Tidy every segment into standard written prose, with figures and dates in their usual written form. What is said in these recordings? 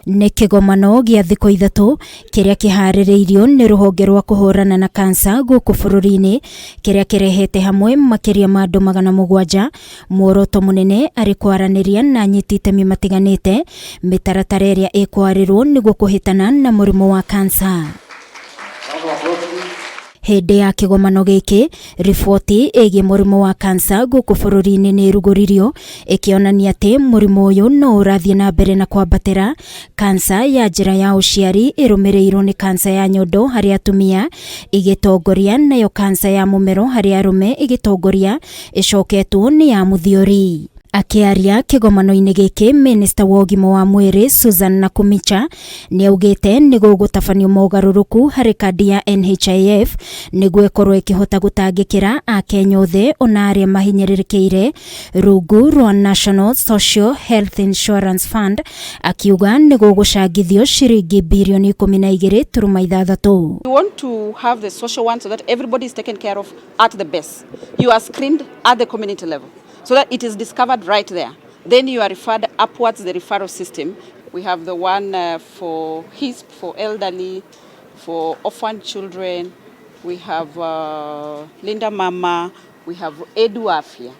Nĩ kigomano gĩa thikũ ithatũ kĩrĩa kĩharĩrĩirio nĩ rũhonge rwa kũhũrana na kansa gũkũ bũrũri-inĩ, kĩrĩa kĩrehete hamwe makiria ma andũ 700 muoroto mũnene arĩ kwaranĩria na anyiti itemi matiganĩte mĩtaratara ĩrĩa ĩkwarĩrwo nĩguo kũhĩtana na mũrimũ wa kansa. Hĩndĩ ya kigomano gĩkĩ, riboti ĩgiĩ mũrimũ wa kansa gũkũ bũrũri-inĩ nĩ ĩrugũririo ĩkĩonania atĩ mũrimũ ũyũ no ũrathiĩ na mbere na kwambatĩra. Kansa ya njĩra ya ũciari ĩrũmĩrĩirwo nĩ kansa ya nyondo harĩ atumia ĩgĩtongoria, nayo kansa ya mũmero harĩ arũme ĩgĩtongoria, ĩcoketwo nĩ ya mũthiori. Akiaria kigomano-inĩ gĩkĩ, minista wa ugima wa mweri Susan Nakumincha nĩ augĩte nigugutabanio mogaruruku harĩ kandi ya NHIF nĩguo ĩkorwo ĩkĩhota gutangikira akenya othe ona arĩa mahinyĩrĩrĩkĩire rungu rwa National Social Health Insurance Fund, akiuga nĩgũgũcangithio ciringi birioni 12.6. We want to have the social one so that everybody is taken care of at the best. You are screened at the community level, so that it is discovered right there. Then you are referred upwards the referral system. We have the one for HISP, for elderly, for orphan children. We have Linda Mama. We have Edu Afya.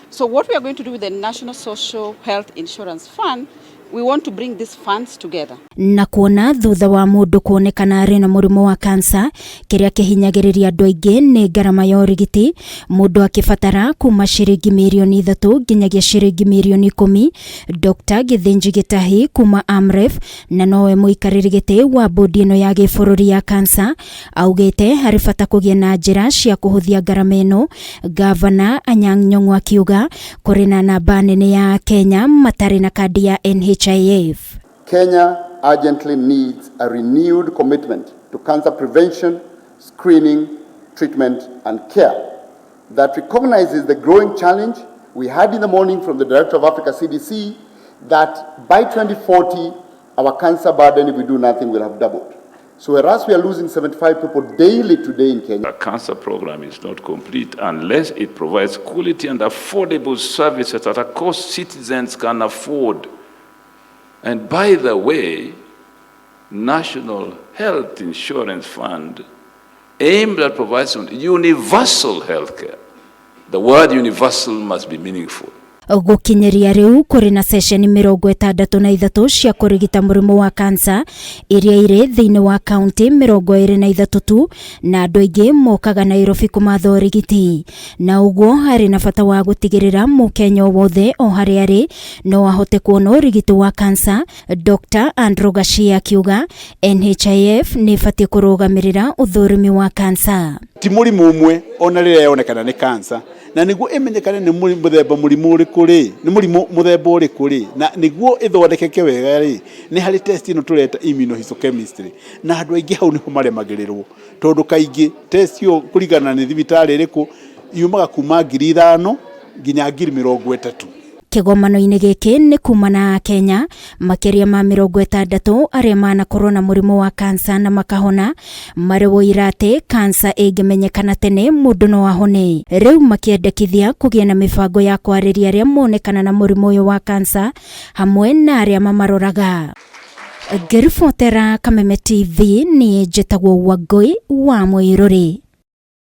So what we are going to do with the National Social Health Insurance Fund, we want to bring these funds together. Na kuona thutha wa mũndũ kuonekana arĩ na mũrimũ wa kansa, kĩrĩa kĩhinyagĩrĩria andũ aingĩ nĩ ngarama ya ũrigiti, mũndũ akĩbatara kuma ciringi mirioni 3 nginyagia ciringi mirioni 10. Dr. Githinji Gitahi kuma AMREF na nowe mũikarĩri gĩtĩ wa bodi ĩno ya gĩbũrũri ya kansa augĩte harĩ bata kũgĩa na njĩra cia kũhũthia ngarama ĩno. Gavana Anyang' Nyong'o akiuga kũrĩ na namba nene ya Akenya matarĩ na kandi ya NHIF. Kenya urgently needs a renewed commitment to cancer prevention, screening, treatment and care that recognizes the growing challenge. We heard in the morning from the Director of Africa CDC that by 2040 our cancer burden, if we do nothing, will have doubled. So whereas we are losing 75 people daily today in Kenya, the cancer program is not complete unless it provides quality and affordable services at a cost citizens can afford. And by the way, National Health Insurance Fund aimed at providing universal health care. The word universal must be meaningful. Gukinyeria riu kuri na sesheni 63 cia kurigita murimu wa kansa iria iri thiini wa kaunti 23 tu, na andu aingi mokaga Nairobi kumatha urigiti. Na uguo hari na bata wa gutigirira mukenya wothe o hari ari no ahote kuona urigiti wa kansa. Dr. Andrew Gashia akiuga NHIF ni ifati kurugamirira uthurimi wa kansa. Ti murimu umwe ona riria yonekana ni kansa, na niguo imenyekane ni muthemba murimu uriku ri, ni murimu muthemba uriku ri, na niguo ithondekeke wega ri, ni hari test ino tureta immunohistochemistry, na andu aingi hau niho maremagirirwo tondu kaingi test yo kurigana ni thibitari iriku yumaga kuma 5,000 nginya 30,000. Kigomano-inĩ gĩkĩ nĩ kuma na Akenya makiria ma 60 arĩa manakorwo na mũrimũ wa kansa na makahona, marĩ woira atĩ kansa ĩngĩmenyekana tene mũndũ no ahone. Rĩu makĩendekithia kũgĩa na mĩbango ya kwarĩria arĩa monekana na mũrimũ ũyũ wa kansa hamwe na arĩa mamaroraga. Ngĩribotera Kameme TV, niĩ njĩtagwo Wangui wa Mwiruri.